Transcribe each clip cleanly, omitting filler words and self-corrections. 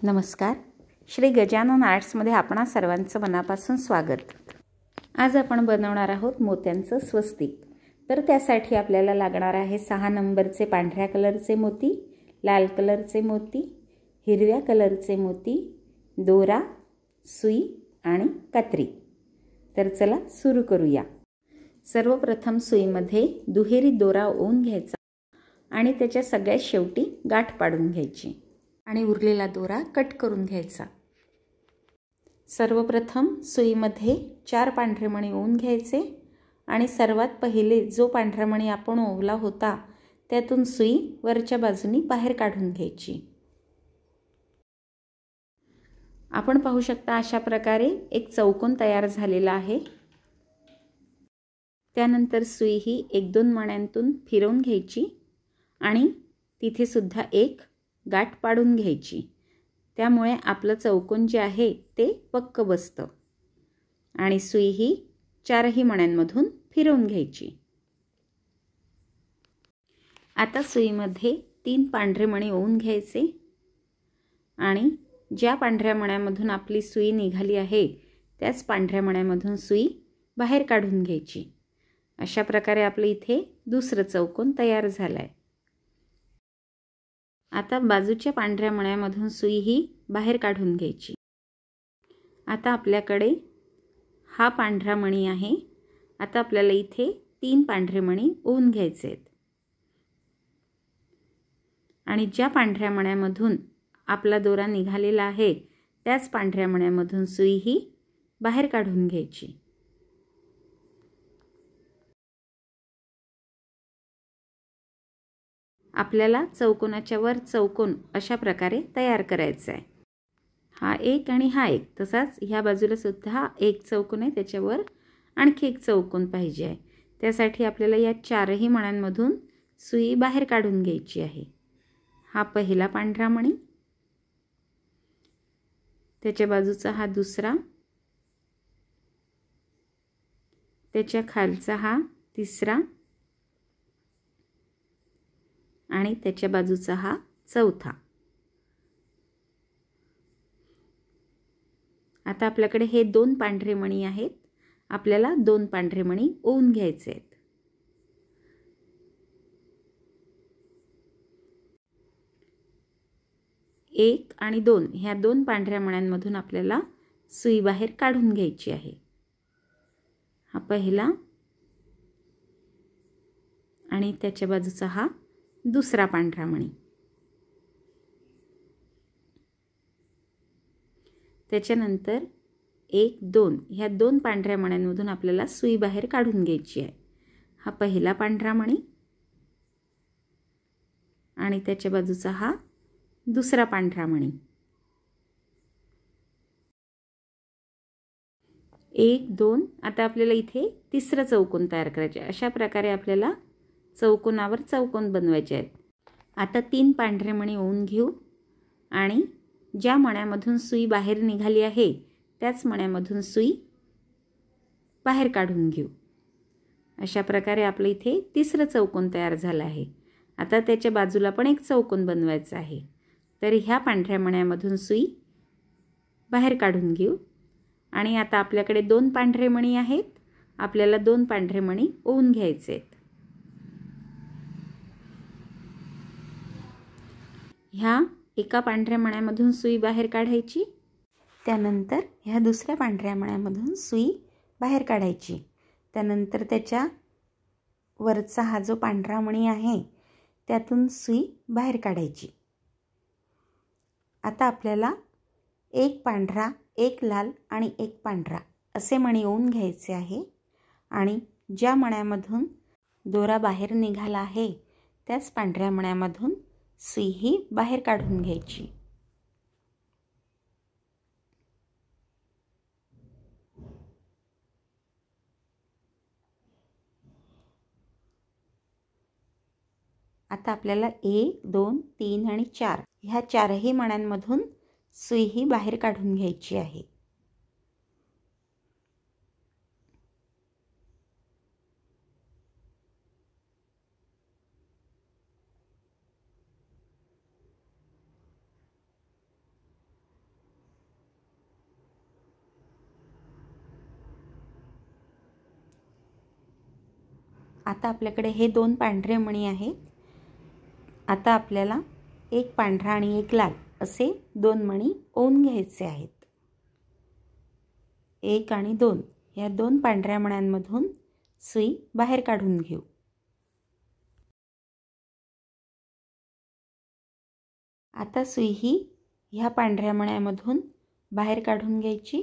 नमस्कार. श्री गजानन आर्ट्समध्ये आपणा सर्वांचं मनापासून स्वागत. आज आपण बनवणार आहोत मोत्यांचं स्वस्तिक. तर त्यासाठी आपल्याला लागणार आहे 6 नंबरचे पांढऱ्या कलरचे मोती, लाल कलरचे मोती, हिरव्या कलरचे मोती, दोरा, सुई आणि कात्री. तर चला सुरू करूया. सर्वप्रथम सुईमध्ये दुहेरी दोरा ओवून घ्यायचा आणि त्याच्या सगळ्यात शेवटी गाठ पाडून घ्यायची आणि उरलेला दोरा कट करून घ्यायचा. सर्वप्रथम सुईमध्ये 4 पांढरे मणी ओवून घ्यायचे आणि सर्वात पहिले जो पांढरा मणी आपण ओवला होता त्यातून सुई वरच्या बाजूनी बाहेर काढून घ्यायची. आपण पाहू शकता अशा प्रकारे एक चौकोन तयार झालेला आहे. त्यानंतर सुई ही 1-2 मण्यांतून फिरवून घ्यायची आणि तिथे सुद्धा एक गाठ पाडून घ्यायची. त्यामुळे आपलं चौकोन जे आहे ते पक्क बसतं आणि सुई ही 4ही मण्यांमधून फिरवून घ्यायची. आता सुईमध्ये 3 पांढरे मणी ओवून घ्यायचे आणि ज्या पांढऱ्या मण्यामधून आपली सुई निघाली आहे त्याच पांढऱ्या मण्यामधून सुई बाहेर काढून घ्यायची. अशा प्रकारे आपलं इथे दुसरं चौकोन तयार झालं आहे. आता बाजूच्या पांढऱ्या मण्यामधून सुई ही बाहेर काढून घ्यायची. आता आपल्याकडे हा पांढरा मणी आहे. आता आपल्याला इथे 3 पांढरे मणी ओवून घ्यायचे आहेत आणि ज्या पांढऱ्या मण्यामधून आपला दोरा निघालेला आहे त्याच पांढऱ्या मण्यामधून सुई ही बाहेर काढून घ्यायची. आपल्याला चौकोनाच्या वर चौकोन अशा प्रकारे तयार करायचा आहे. हा एक आणि हा एक, तसाच ह्या बाजूला सुद्धा एक चौकोन आहे, त्याच्यावर आणखी एक चौकोन पाहिजे आहे. त्यासाठी आपल्याला या 4ही मण्यांमधून सुई बाहेर काढून घ्यायची आहे. हा पहिला पांढरा मणी, त्याच्या बाजूचा हा दुसरा, त्याच्या खालचा हा तिसरा आणि त्याच्या बाजूचा हा चौथा. आता आपल्याकडे हे 2 पांढरे मणी आहेत. आपल्याला 2 पांढरे मणी ओवून घ्यायचे आहेत. एक आणि 2 ह्या 2 पांढऱ्या मण्यांमधून आपल्याला सुई बाहेर काढून घ्यायची आहे. हा पहिला आणि त्याच्या बाजूचा हा दुसरा पांढरा मणी. त्याच्यानंतर 1-2 ह्या 2 पांढऱ्या मण्यांमधून आपल्याला सुई बाहेर काढून घ्यायची आहे. हा पहिला पांढरा मणी आणि त्याच्या बाजूचा हा दुसरा पांढरा मणी. 1-2 आता आपल्याला इथे तिसरं चौकोन तयार करायचे. अशा प्रकारे आपल्याला चौकोनावर चौकोन बनवायचे आहेत. आता 3 पांढरे मणी ओवून घेऊ आणि ज्या मण्यामधून सुई बाहेर निघाली आहे त्याच मण्यामधून सुई बाहेर काढून घेऊ. अशा प्रकारे आपलं इथे तिसरं चौकोन तयार झालं आहे. आता त्याच्या बाजूला पण एक चौकोन बनवायचा आहे. तर ह्या पांढऱ्या मण्यामधून सुई बाहेर काढून घेऊ आणि आता आपल्याकडे 2 पांढरे मणी आहेत. आपल्याला 2 पांढरे मणी ओवून घ्यायचे आहेत. ह्या एका पांढऱ्या मण्यामधून सुई बाहेर काढायची. त्यानंतर ह्या दुसऱ्या पांढऱ्या मण्यामधून सुई बाहेर काढायची. त्यानंतर त्याच्या वरचा हा जो पांढरा मणी आहे त्यातून सुई बाहेर काढायची. आता आपल्याला एक पांढरा, एक लाल आणि एक पांढरा असे मणी ओवून घ्यायचे आहे आणि ज्या मण्यामधून दोरा बाहेर निघाला आहे त्याच पांढऱ्या मण्यामधून सुई ही बाहेर काढून घ्यायची. आता आपल्याला 1, 2, 3 आणि 4 ह्या 4ही मण्यांमधून सुई ही बाहेर काढून घ्यायची आहे. आता आपल्याकडे हे 2 पांढरे मणी आहेत. आता आपल्याला एक पांढरा आणि एक लाल असे 2 मणी ओवून घ्यायचे आहेत. 1 आणि 2 या 2 पांढऱ्या मण्यांमधून सुई बाहेर काढून घेऊ. आता सुई ही ह्या पांढऱ्या मण्यामधून बाहेर काढून घ्यायची.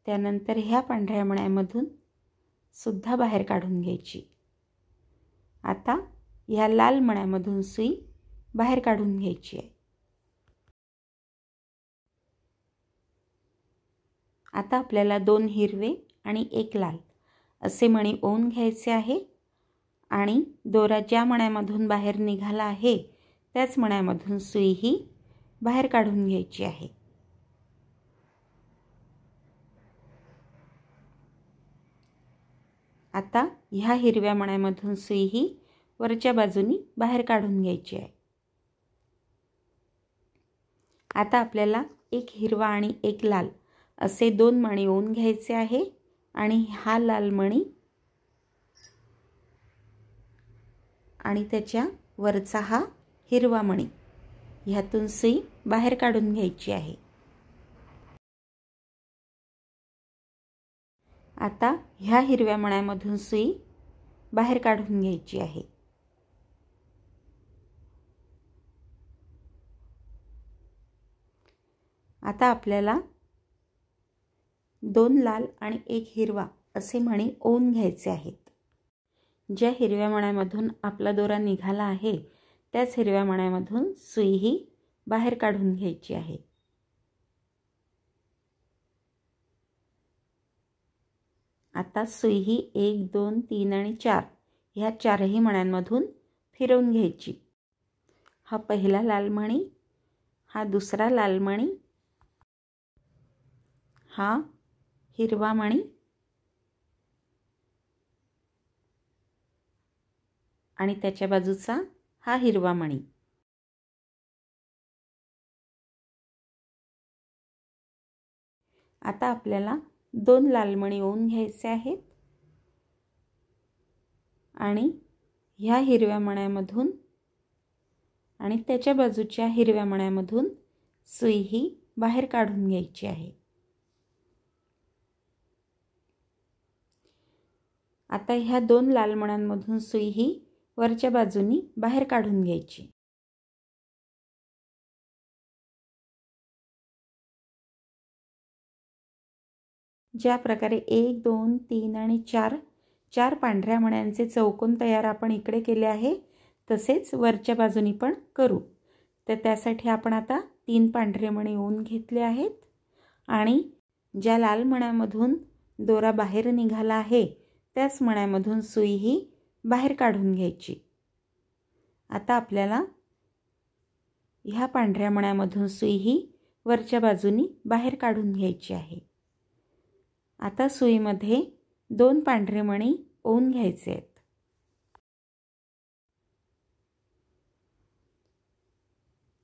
त्यानंतर ह्या पांढऱ्या मण्यामधून सुद्धा बाहेर काढून घ्यायची. आता ह्या लाल मण्यामधून सुई बाहेर काढून घ्यायची आहे. आता आपल्याला 2 हिरवे आणि 1 लाल असे मणी ओवून घ्यायचे आहे आणि दोरा ज्या मण्यामधून बाहेर निघाला आहे त्याच मण्यामधून सुई ही बाहेर काढून घ्यायची आहे. आता ह्या हिरव्या मण्यामधून सुई ही वरच्या बाजूनी बाहेर काढून घ्यायची आहे. आता आपल्याला एक हिरवा आणि एक लाल असे 2 मणी ओवून घ्यायचे आहे आणि हा लाल मणी आणि त्याच्या वरचा हा हिरवा मणी ह्यातून सुई बाहेर काढून घ्यायची आहे. आता ह्या हिरव्या मण्यामधून सुई बाहेर काढून घ्यायची आहे. आता आपल्याला 2 लाल आणि 1 हिरवा असे मणी ओवून घ्यायचे आहेत. ज्या हिरव्या मण्यामधून आपला दोरा निघाला आहे त्याच हिरव्या मण्यामधून सुई ही बाहेर काढून घ्यायची आहे. आता सुई ही 1, 2, 3 आणि 4 ह्या 4ही मण्यांमधून फिरवून घ्यायची. हा पहिला लाल मणी, हा दुसरा लाल मणी, हा हिरवा मणी आणि त्याच्या बाजूचा हा हिरवा मणी. आता आपल्याला 2 लाल मणी ओवून घ्यायचे आहेत आणि ह्या हिरव्या मण्यामधून आणि त्याच्या बाजूच्या हिरव्या मण्यामधून सुई ही बाहेर काढून घ्यायची आहे. आता ह्या 2 लाल मण्यांमधून सुई ही वरच्या बाजूनी बाहेर काढून घ्यायची. ज्या प्रकारे 1, 2, 3 आणि 4 पांढऱ्या मण्यांचे चौकोन तयार आपण इकडे केले आहे तसेच वरच्या बाजूनी पण करू. तर त्यासाठी आपण आता 3 पांढरे मणी ओवून घेतले आहेत आणि ज्या लाल मण्यामधून दोरा बाहेर निघाला आहे त्याच मण्यामधून सुई ही बाहेर काढून घ्यायची. आता आपल्याला ह्या पांढऱ्या मण्यामधून सुई ही वरच्या बाजूनी बाहेर काढून घ्यायची आहे. आता सुईमध्ये 2 पांढरे मणी ओवून घ्यायचे आहेत.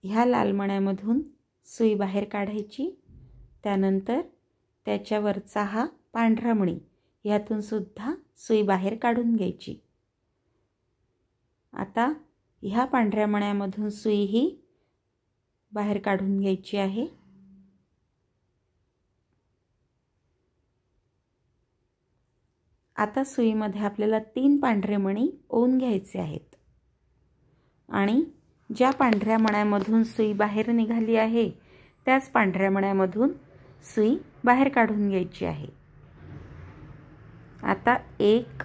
ह्या लाल मण्यामधून सुई बाहेर काढायची. त्यानंतर त्याच्यावरचा हा पांढरा मणी यातून सुद्धा सुई बाहेर काढून घ्यायची. आता ह्या पांढऱ्या मण्यामधून सुई ही बाहेर काढून घ्यायची आहे. आता सुईमध्ये आपल्याला 3 पांढरे मणी ओवून घ्यायचे आहेत आणि ज्या पांढऱ्या मण्यामधून सुई बाहेर निघाली आहे त्याच पांढऱ्या मण्यामधून सुई बाहेर काढून घ्यायची आहे. आता 1,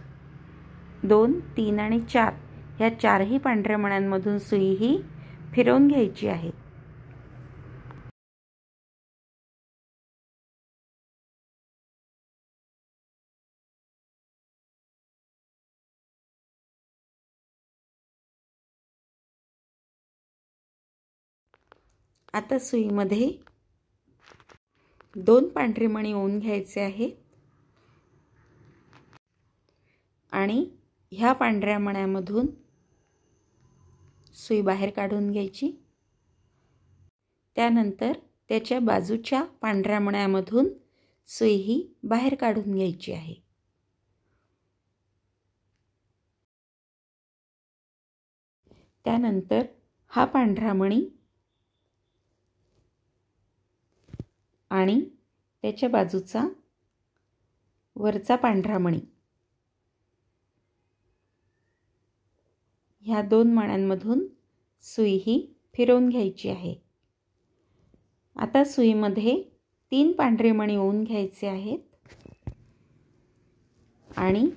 2, 3 आणि 4 ह्या 4ही पांढऱ्या मण्यांमधून सुई ही फिरवून घ्यायची आहे. आता सुईमध्ये 2 पांढरे मणी ओवून घ्यायचे आहे आणि ह्या पांढऱ्या मण्यामधून सुई बाहेर काढून घ्यायची. त्यानंतर त्याच्या बाजूच्या पांढऱ्या मण्यामधून सुई ही बाहेर काढून घ्यायची आहे. त्यानंतर हा पांढरा मणी आणि त्याच्या बाजूचा वरचा पांढरा मणी, ह्या दोन मण्यांमधून सुई ही फिरवून घ्यायची आहे. आता सुईमध्ये 3 पांढरे मणी ओवून घ्यायचे आहेत आणि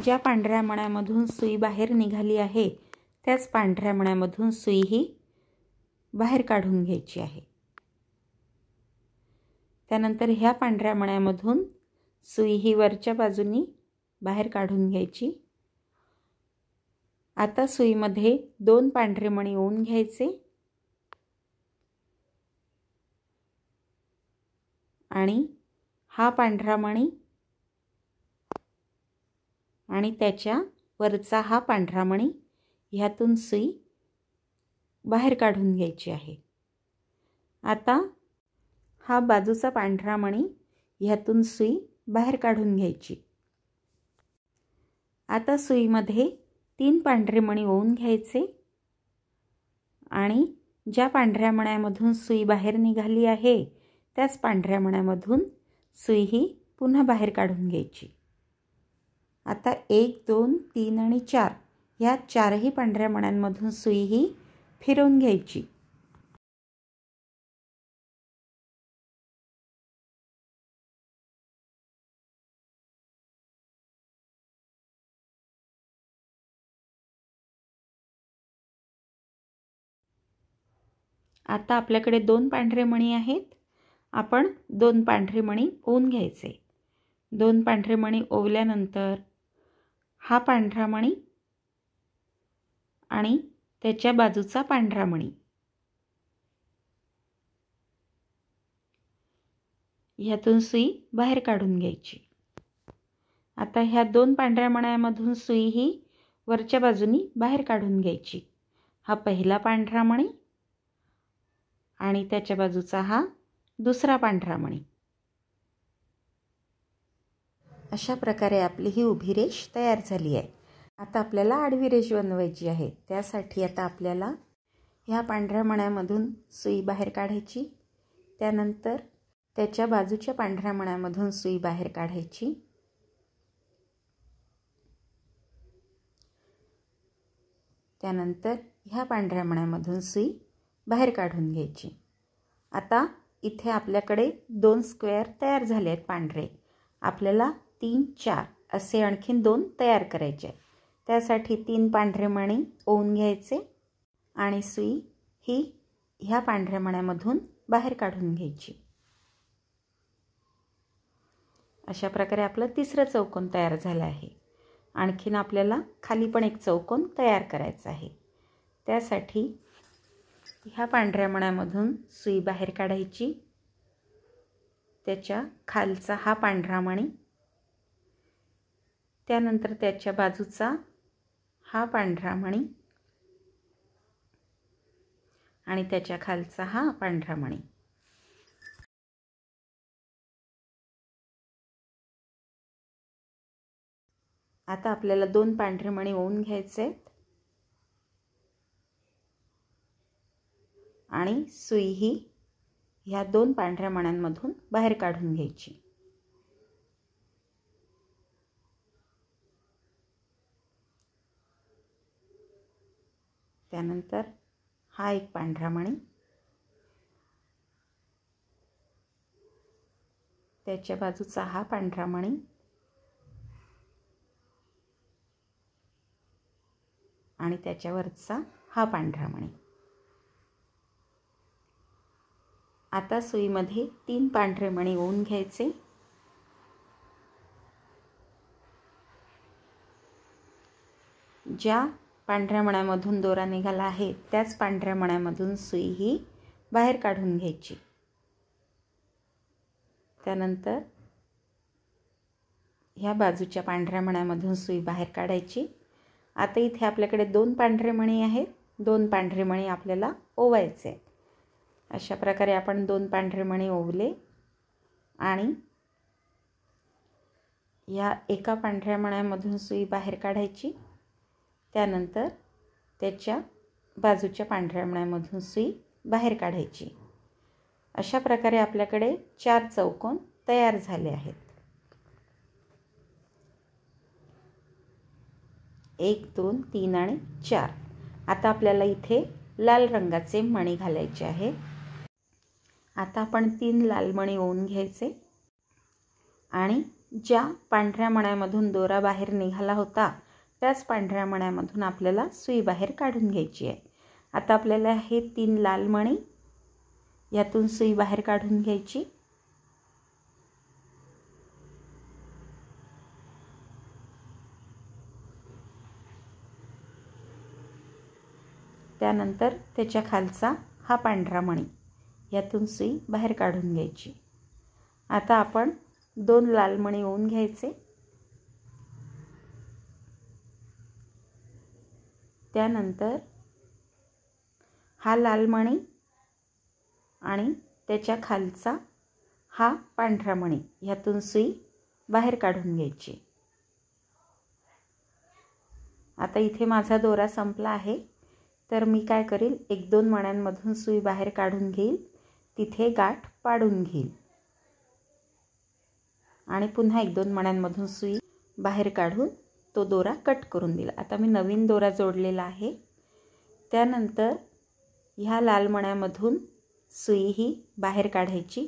ज्या पांढऱ्या मण्यामधून सुई बाहेर निघाली आहे त्याच पांढऱ्या मण्यामधून सुई ही बाहेर काढून घ्यायची आहे. त्यानंतर ह्या पांढऱ्या मण्यामधून सुई ही वरच्या बाजूनी बाहेर काढून घ्यायची. आता सुईमध्ये 2 पांढरे मणी ओवून घ्यायचे आणि हा पांढरा मणी आणि त्याच्या वरचा हा पांढरा मणी ह्यातून सुई बाहेर काढून घ्यायची आहे. आता हा बाजूचा पांढरा मणी ह्यातून सुई बाहेर काढून घ्यायची. आता सुईमध्ये 3 पांढरे मणी ओवून घ्यायचे आणि ज्या पांढऱ्या मण्यामधून सुई बाहेर निघाली आहे त्याच पांढऱ्या मण्यामधून सुई ही पुन्हा बाहेर काढून घ्यायची. आता 1, 2, 3 आणि 4 ह्या 4ही पांढऱ्या मण्यांमधून सुई ही फिरवून घ्यायची. आता आपल्याकडे 2 पांढरे मणी आहेत. आपण 2 पांढरे मणी ओवून घ्यायचे. 2 पांढरे मणी ओवल्यानंतर हा पांढरा मणी आणि त्याच्या बाजूचा पांढरा मणी ह्यातून सुई बाहेर काढून घ्यायची. आता ह्या 2 पांढऱ्या मण्यामधून सुई ही वरच्या बाजूनी बाहेर काढून घ्यायची. हा पहिला पांढरा मणी आणि त्याच्या बाजूचा हा दुसरा पांढरा मणी. अशा प्रकारे आपली ही उभी रेष तयार झाली आहे. आता आपल्याला आडवी रेष बनवायची आहे. त्यासाठी आता आपल्याला ह्या पांढऱ्या मण्यामधून सुई बाहेर काढायची. त्यानंतर त्याच्या बाजूच्या पांढऱ्या मण्यामधून सुई बाहेर काढायची. त्यानंतर ह्या पांढऱ्या मण्यामधून सुई बाहेर काढून घ्यायची. आता इथे आपल्याकडे 2 स्क्वेअर तयार झाले आहेत पांढरे. आपल्याला 3, 4 असे आणखीन 2 तयार करायचे आहेत. त्यासाठी 3 पांढरे मणी ओवून घ्यायचे आणि सुई ही ह्या पांढऱ्या मण्यामधून बाहेर काढून घ्यायची. अशा प्रकारे आपलं तिसरं चौकोन तयार झालं आहे. आणखीन आपल्याला खाली पण एक चौकोन तयार करायचा आहे. त्यासाठी ह्या पांढऱ्या मण्यामधून सुई बाहेर काढायची. त्याच्या खालचा हा पांढरा मणी, त्यानंतर त्याच्या बाजूचा हा पांढरा मणी आणि त्याच्या खालचा हा पांढरा मणी. आता आपल्याला 2 पांढरे मणी ओवून घ्यायचे आहेत आणि सुई ही ह्या 2 पांढऱ्या मण्यांमधून बाहेर काढून घ्यायची. त्यानंतर हा एक पांढरा मणी, त्याच्या बाजूचा हा पांढरा मणी आणि त्याच्यावरचा हा पांढरा मणी. आता सुईमध्ये 3 पांढरे मणी ओवून घ्यायचे. ज्या पांढऱ्या मण्यामधून दोरा निघाला आहे त्याच पांढऱ्या मण्यामधून सुई ही बाहेर काढून घ्यायची. त्यानंतर ह्या बाजूच्या पांढऱ्या मण्यामधून सुई बाहेर काढायची. आता इथे आपल्याकडे 2 पांढरे मणी आहेत. 2 पांढरे मणी आपल्याला ओवायचे आहेत. अशा प्रकारे आपण 2 पांढरे मणी ओवले आणि या एका पांढऱ्या मण्यामधून सुई बाहेर काढायची. त्यानंतर त्याच्या बाजूच्या पांढऱ्या मण्यामधून सुई बाहेर काढायची। अशा प्रकारे आपल्याकडे 4 चौकोन तयार झाले आहेत। 1 2 3 आणि 4। आता आपल्याला इथे लाल रंगाचे मणी घालायचे आहेत। आता आपण 3 लाल मणी ओवून घ्यायचे आणि ज्या पांढऱ्या मण्यामधून दोरा बाहेर निघाला होता त्याच पांढऱ्या मण्यामधून आपल्याला सुई बाहेर काढून घ्यायची आहे। आता आपल्याला हे 3 लाल मणी यातून सुई बाहेर काढून घ्यायची। त्यानंतर त्याच्या खालचा हा पांढरा मणी यातून सुई बाहेर काढून घ्यायची। आता आपण 2 लाल मणी ओवून घ्यायचे। त्यानंतर हा लाल मणी आणि त्याच्या खालचा हा पांढरा मणी यातून सुई बाहेर काढून घ्यायची। आता इथे माझा दोरा संपला आहे, तर मी काय करेल, 1-2 मण्यांमधून सुई बाहेर काढून घेईल, तिथे गाठ पाडून घेईल आणि पुन्हा 1-2 मण्यांमधून सुई बाहेर काढून तो दोरा कट करून दिला। आता मी नवीन दोरा जोडलेला आहे। त्यानंतर ह्या लाल मण्यामधून सुई ही बाहेर काढायची।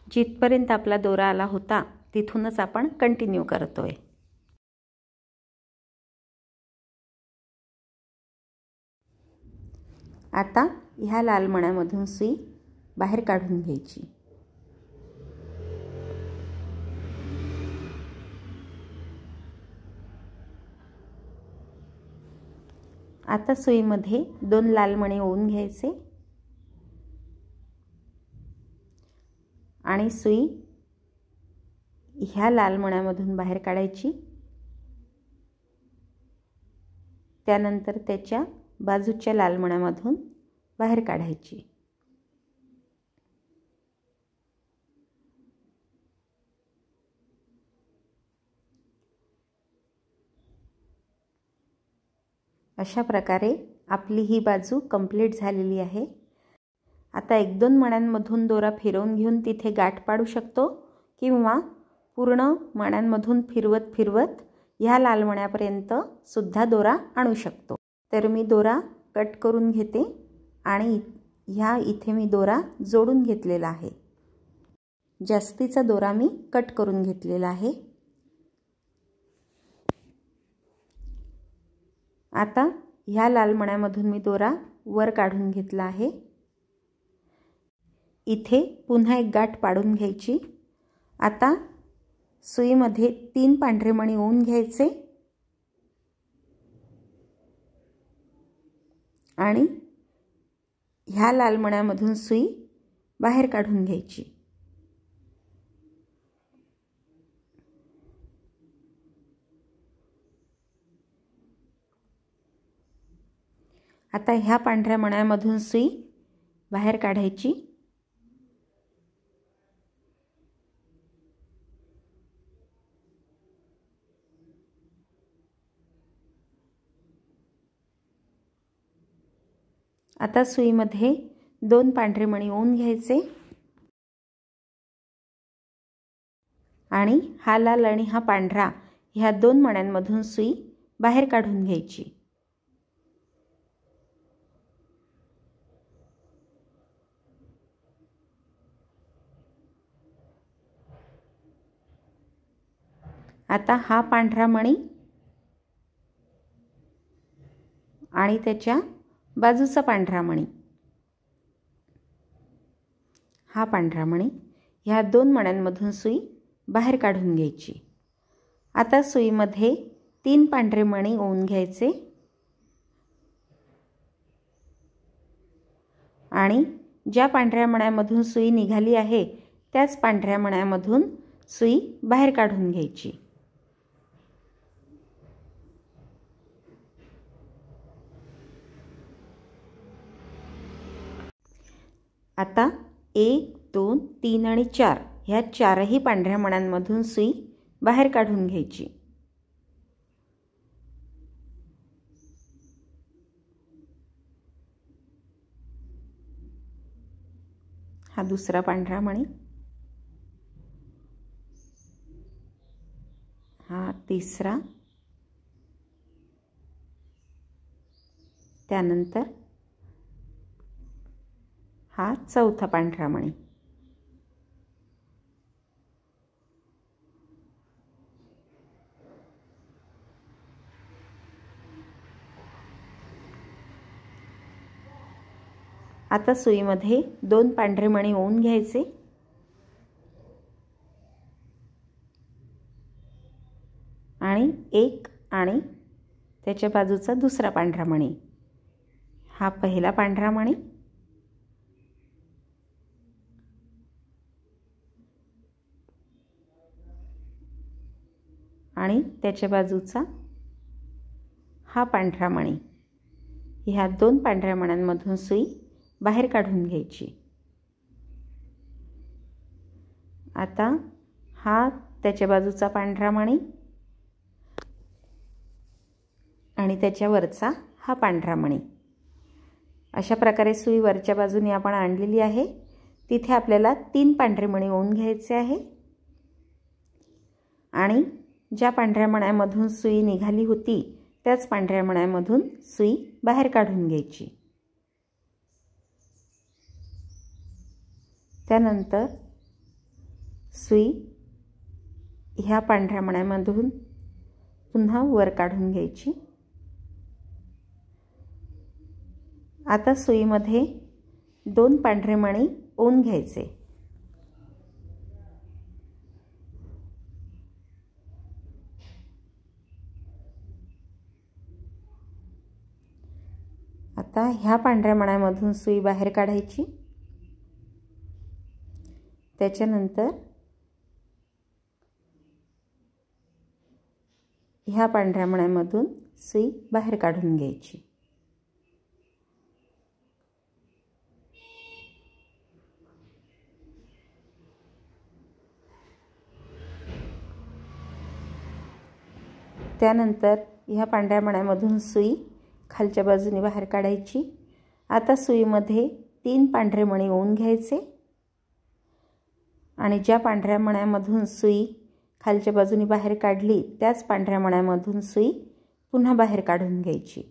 जिथपर्यंत आपला दोरा आला होता तिथूनच आपण कंटिन्यू करतोय। आता ह्या लाल मण्यामधून सुई बाहेर काढून घ्यायची। आता सुईमध्ये 2 लाल मणी ओवून घ्यायचे आणि सुई ह्या लाल मण्यामधून बाहेर काढायची। त्यानंतर त्याच्या बाजूच्या लाल मण्यामधून बाहेर काढायची। अशा प्रकारे आपली ही बाजू कंप्लीट झालेली आहे। आता 1-2 मण्यांमधून दोरा फिरवून घेऊन तिथे गाठ पाडू शकतो किंवा पूर्ण मण्यांमधून फिरवत फिरवत ह्या लाल मण्यापर्यंत सुद्धा दोरा आणू शकतो। तर मी दोरा कट करून घेते आणि इथे मी दोरा जोडून घेतलेला आहे। जास्तीचा दोरा मी कट करून घेतलेला आहे। आता ह्या लाल मण्यामधून मी दोरा वर काढून घेतला आहे। इथे पुन्हा एक गाठ पाडून घ्यायची। आता सुईमध्ये 3 पांढरे मणी ओवून घ्यायचे आणि ह्या लाल मण्यामधून सुई बाहेर काढून घ्यायची। आता ह्या पांढऱ्या मण्यामधून सुई बाहेर काढायची। आता सुईमध्ये 2 पांढरे मणी ओवून घ्यायचे आणि हा लाल आणि हा पांढरा ह्या 2 मण्यांमधून सुई बाहेर काढून घ्यायची। आता हा पांढरा मणी आणि त्याच्या बाजूचा पांढरा मणी, हा पांढरा मणी ह्या 2 मण्यांमधून सुई बाहेर काढून घ्यायची। आता सुईमध्ये 3 पांढरे मणी ओवून घ्यायचे आणि ज्या पांढऱ्या मण्यामधून सुई निघाली आहे त्याच पांढऱ्या मण्यामधून सुई बाहेर काढून घ्यायची। आता 1 2 3 आणि 4 ह्या 4ही पांढऱ्या मण्यांमधून सुई बाहेर काढून घ्यायची। हा दुसरा पांढरा मणी, हा तिसरा, त्यानंतर हा चौथा पांढरा मणी. आता सुईमध्ये 2 पांढरे मणी ओवून घ्यायचे आणि एक आणि त्याच्या बाजूचा दुसरा पांढरा मणी. हा पहिला पांढरा मणी आणि त्याच्या बाजूचा हा पांढरा मणी. ह्या 2 पांढऱ्या मण्यांमधून सुई बाहेर काढून घ्यायची. आता हा त्याच्या बाजूचा पांढरा मणी आणि त्याच्यावरचा हा पांढरा मणी. अशा प्रकारे सुई वरच्या बाजूने आपण आणलेली आहे. तिथे आपल्याला 3 पांढरे मणी ओवून घ्यायचे आहे आणि ज्या पांढऱ्या मण्यामधून सुई निघाली होती त्याच पांढऱ्या मण्यामधून सुई बाहेर काढून घ्यायची. त्यानंतर सुई ह्या पांढऱ्या मण्यामधून पुन्हा वर काढून घ्यायची. आता सुईमध्ये 2 पांढरे मणी ओवून घ्यायचे. आता ह्या पांढऱ्या मण्यामधून सुई बाहेर काढायची. त्याच्यानंतर ह्या पांढऱ्या मण्यामधून सुई बाहेर काढून घ्यायची. त्यानंतर ह्या पांढऱ्या मण्यामधून सुई खालच्या बाजूने बाहेर काढायची. आता सुईमध्ये 3 पांढरे मणी ओवून घ्यायचे आणि ज्या पांढऱ्या मण्यामधून सुई खालच्या बाजूने बाहेर काढली त्याच पांढऱ्या मण्यामधून सुई पुन्हा बाहेर काढून घ्यायची.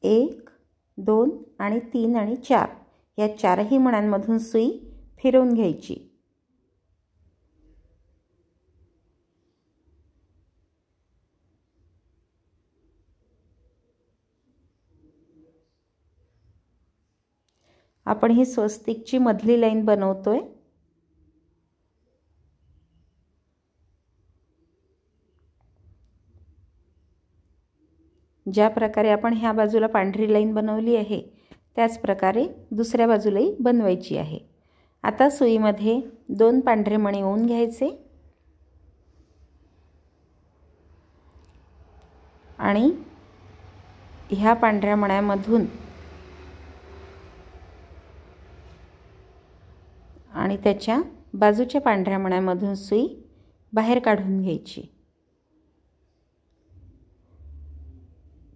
एक, 2 आणि 3 आणि 4 या 4ही मण्यांमधून सुई फिरवून घ्यायची. आपण ही स्वस्तिकची मधली लाईन बनवतोय. ज्या प्रकारे आपण ह्या बाजूला पांढरी लाईन बनवली आहे त्याच प्रकारे दुसऱ्या बाजूलाही बनवायची आहे. आता सुईमध्ये 2 पांढरे मणी ओवून घ्यायचे आणि ह्या पांढऱ्या मण्यामधून आणि त्याच्या बाजूच्या पांढऱ्या मण्यामधून सुई बाहेर काढून घ्यायची.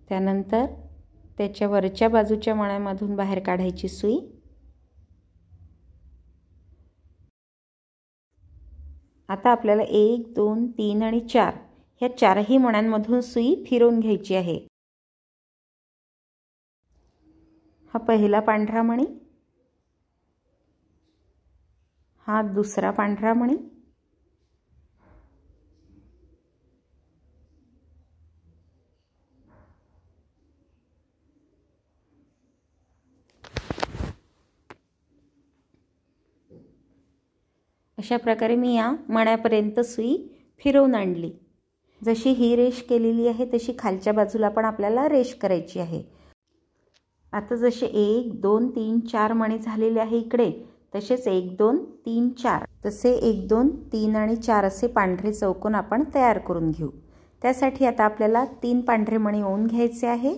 त्यानंतर त्याच्या वरच्या बाजूच्या मण्यामधून बाहेर काढायची सुई. आता आपल्याला 1, 2, 3 आणि 4 ह्या 4ही मण्यांमधून सुई फिरवून घ्यायची आहे. हा पहिला पांढरा मणी, हा दुसरा पांढरा मणी, अशा प्रकारे मी या मण्यापर्यंत सुई फिरवून आणली. जशी ही रेष केलेली आहे तशी खालच्या बाजूला पण आपल्याला रेष करायची आहे. आता जसे 1, 2, 3, 4 मणी झालेले आहे इकडे, तसेच 1, 2, 3, 4 तसे 1, 2, 3 आणि 4 असे पांढरे चौकोन आपण तयार करून घेऊ. त्यासाठी आता आपल्याला 3 पांढरे मणी ओवून घ्यायचे आहे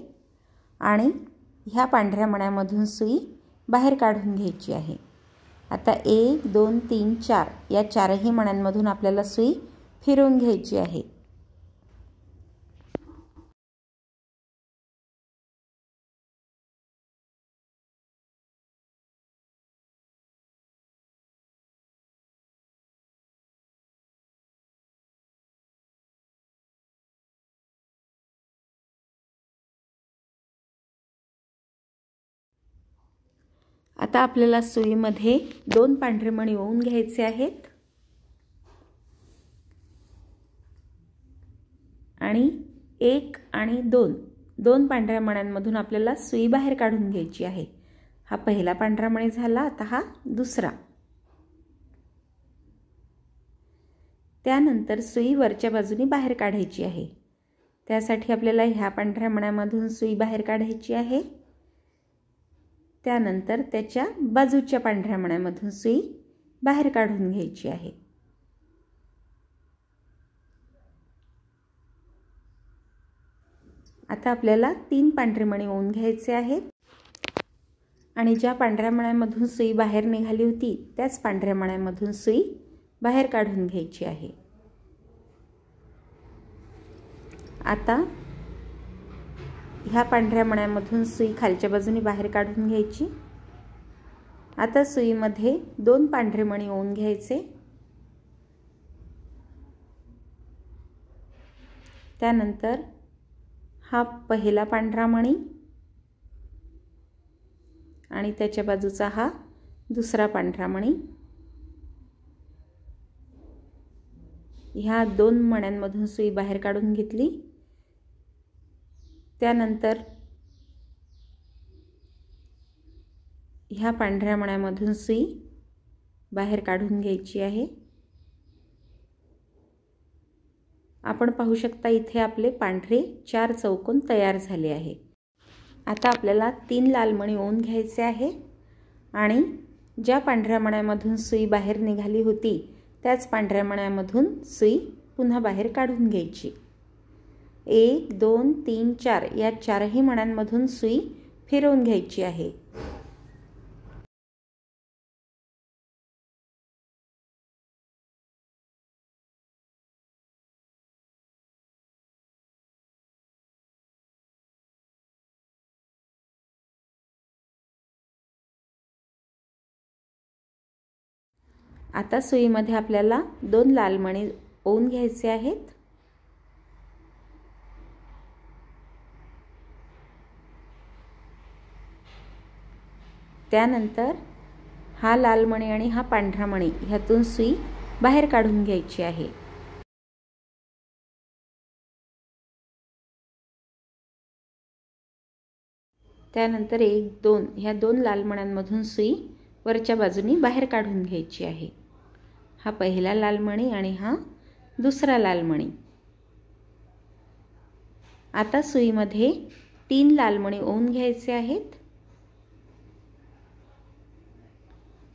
आणि ह्या पांढऱ्या मण्यामधून सुई बाहेर काढून घ्यायची आहे. आता 1, 2, 3, 4 या 4ही मण्यांमधून आपल्याला सुई फिरवून घ्यायची आहे. आता आपल्याला सुईमध्ये 2 पांढरे मणी ओवून घ्यायचे आहेत आणि 1 आणि 2 पांढऱ्या मण्यांमधून आपल्याला सुई बाहेर काढून घ्यायची आहे। हा पहिला पांढरा मणी झाला, आता हा दुसरा। त्यानंतर सुई वरच्या बाजूने बाहेर काढायची आहे। त्यासाठी आपल्याला ह्या पांढऱ्या मण्यामधून सुई बाहेर काढायची आहे। त्यानंतर त्याच्या बाजूच्या पांढऱ्या मण्यामधून सुई बाहेर काढून घ्यायची आहे। आता आपल्याला 3 पांढरे मणी ओवून घ्यायचे आहेत आणि ज्या पांढऱ्या मण्यामधून सुई बाहेर निघाली होती त्याच पांढऱ्या मण्यामधून सुई बाहेर काढून घ्यायची आहे। आता ह्या पांढऱ्या मण्यामधून सुई खालच्या बाजूने बाहेर काढून घ्यायची। आता सुईमध्ये 2 पांढरे मणी ओवून घ्यायचे। त्यानंतर हा पहिला पांढरा मणी आणि त्याच्या बाजूचा हा दुसरा पांढरा मणी, ह्या 2 मण्यांमधून सुई बाहेर काढून घेतली। त्यानंतर ह्या पांढऱ्या मण्यामधून सुई बाहेर काढून घ्यायची आहे। आपण पाहू शकता इथे आपले पांढरे 4 चौकोन तयार झाले आहे। आता आपल्याला 3 लाल मणी ओवून घ्यायचे आहे आणि ज्या पांढऱ्या मण्यामधून सुई बाहेर निघाली होती त्याच पांढऱ्या मण्यामधून सुई पुन्हा बाहेर काढून घ्यायची। 1 2 3 4 या 4ही मण्यांमधून सुई फिरवून घ्यायची आहे। आता सुईमध्ये आपल्याला 2 लाल मणी ओवून घ्यायचे आहेत। त्यानंतर हा लाल मणी आणि हा पांढरा मणी ह्यातून सुई बाहेर काढून घ्यायची आहे। त्यानंतर 1 2 ह्या 2 लाल मण्यांमधून सुई वरच्या बाजूने बाहेर काढून घ्यायची आहे। हा पहिला लाल मणी आणि हा दुसरा लाल मणी। आता सुईमध्ये 3 लाल मणी ओवून घ्यायचे आहेत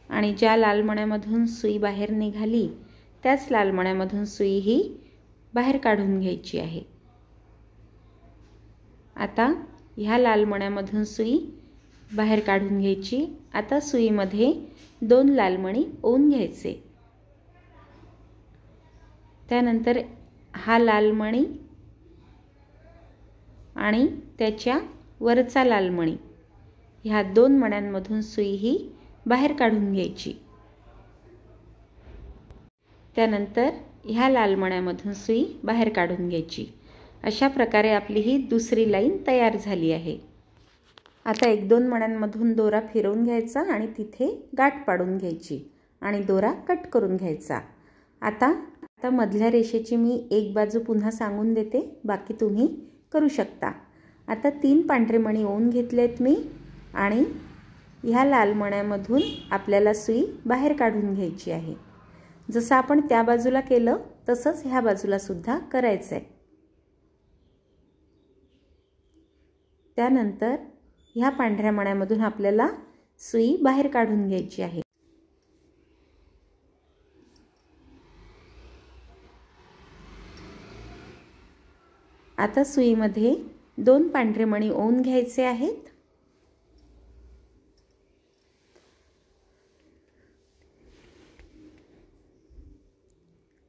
आणि ज्या लाल मण्यामधून सुई बाहेर निघाली त्याच लाल मण्यामधून सुई ही बाहेर काढून घ्यायची आहे। आता ह्या लाल मण्यामधून सुई बाहेर काढून घ्यायची। आता सुईमध्ये 2 लाल मणी ओवून घ्यायचे। त्यानंतर हा लाल मणी आणि त्याच्या वरचा लाल मणी ह्या 2 मण्यांमधून सुई ही बाहेर काढून घ्यायची। त्यानंतर ह्या लाल मण्यामधून सुई बाहेर काढून घ्यायची। अशा प्रकारे आपली ही दुसरी लाईन तयार झाली आहे। आता 1 2 मण्यांमधून दोरा फिरवून घ्यायचा आणि तिथे गाठ पाडून घ्यायची आणि दोरा कट करून घ्यायचा। आता मधल्या रेषेची मी एक बाजू पुन्हा सांगून देते, बाकी तुम्ही करू शकता। आता 3 पांढरे मणी ओवून घेतलेत मी आणि ह्या लाल मण्यामधून आपल्याला सुई बाहेर काढून घ्यायची आहे। जसं आपण त्या बाजूला केलं तसंच ह्या बाजूला सुद्धा करायचं आहे। त्यानंतर ह्या पांढऱ्या मण्यामधून आपल्याला सुई बाहेर काढून घ्यायची आहे। आता सुईमध्ये 2 पांढरे मणी ओवून घ्यायचे आहेत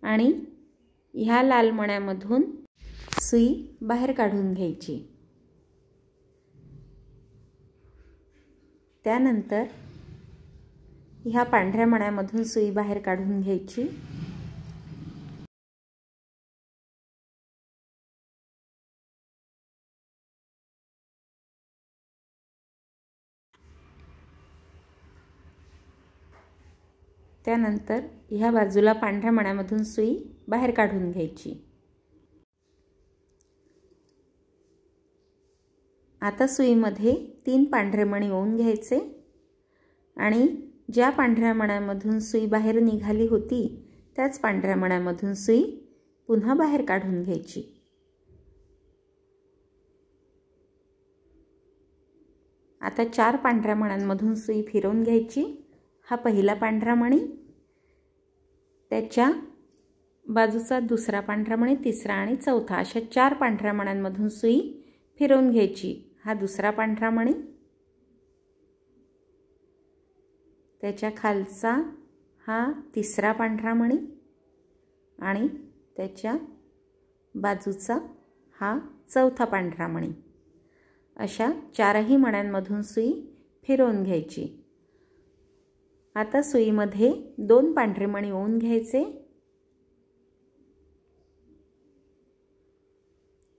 आणि ह्या लाल मण्यामधून सुई बाहेर काढून घ्यायची। त्यानंतर ह्या पांढऱ्या मण्यामधून सुई बाहेर काढून घ्यायची। त्यानंतर ह्या बाजूला पांढऱ्या मण्यामधून सुई बाहेर काढून घ्यायची। आता सुईमध्ये 3 पांढरे मणी ओवून घ्यायचे आणि ज्या पांढऱ्या मण्यामधून सुई बाहेर निघाली होती त्याच पांढऱ्या मण्यामधून सुई पुन्हा बाहेर काढून घ्यायची। आता 4 पांढऱ्या मण्यांमधून सुई फिरवून घ्यायची। हा पहिला पांढरा मणी, त्याच्या बाजूचा दुसरा पांढरा मणी, तिसरा आणि चौथा, अशा 4 पांढऱ्या मण्यांमधून सुई फिरवून घ्यायची। हा दुसरा पांढरा मणी, त्याच्या खालचा हा तिसरा पांढरा मणी आणि त्याच्या बाजूचा हा चौथा पांढरा मणी, अशा 4ही मण्यांमधून सुई फिरवून घ्यायची। आता सुईमध्ये 2 पांढरे मणी ओवून घ्यायचे।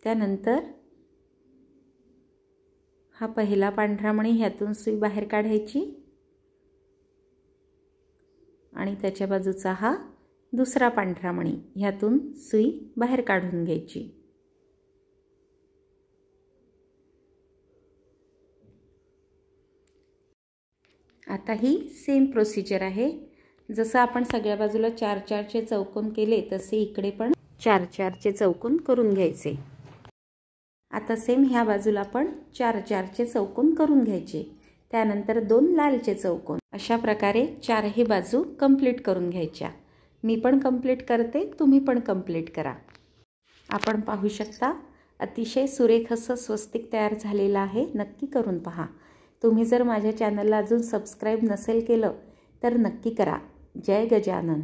त्यानंतर हा पहिला पांढरा मणी, ह्यातून सुई बाहेर काढायची आणि त्याच्या बाजूचा हा दुसरा पांढरा मणी, ह्यातून सुई बाहेर काढून घ्यायची। आता ही सेम प्रोसिजर आहे। जसं आपण सगळ्या बाजूला 4-4चे चौकोन केले तसे इकडे पण 4-4चे चौकोन करून घ्यायचे। आता सेम ह्या बाजूला पण 4-4चे चौकोन करून घ्यायचे। त्यानंतर 2 लालचे चौकोन, अशा प्रकारे 4ही बाजू कंप्लीट करून घ्यायच्या। मी पण कंप्लीट करते, तुम्ही पण कंप्लीट करा। आपण पाहू शकता अतिशय सुरेख असं स्वस्तिक तयार झालेलं आहे। नक्की करून पहा। तुम्ही जर माझ्या चॅनलला अजून सबस्क्राईब नसेल केलं तर नक्की करा। जय गजानन।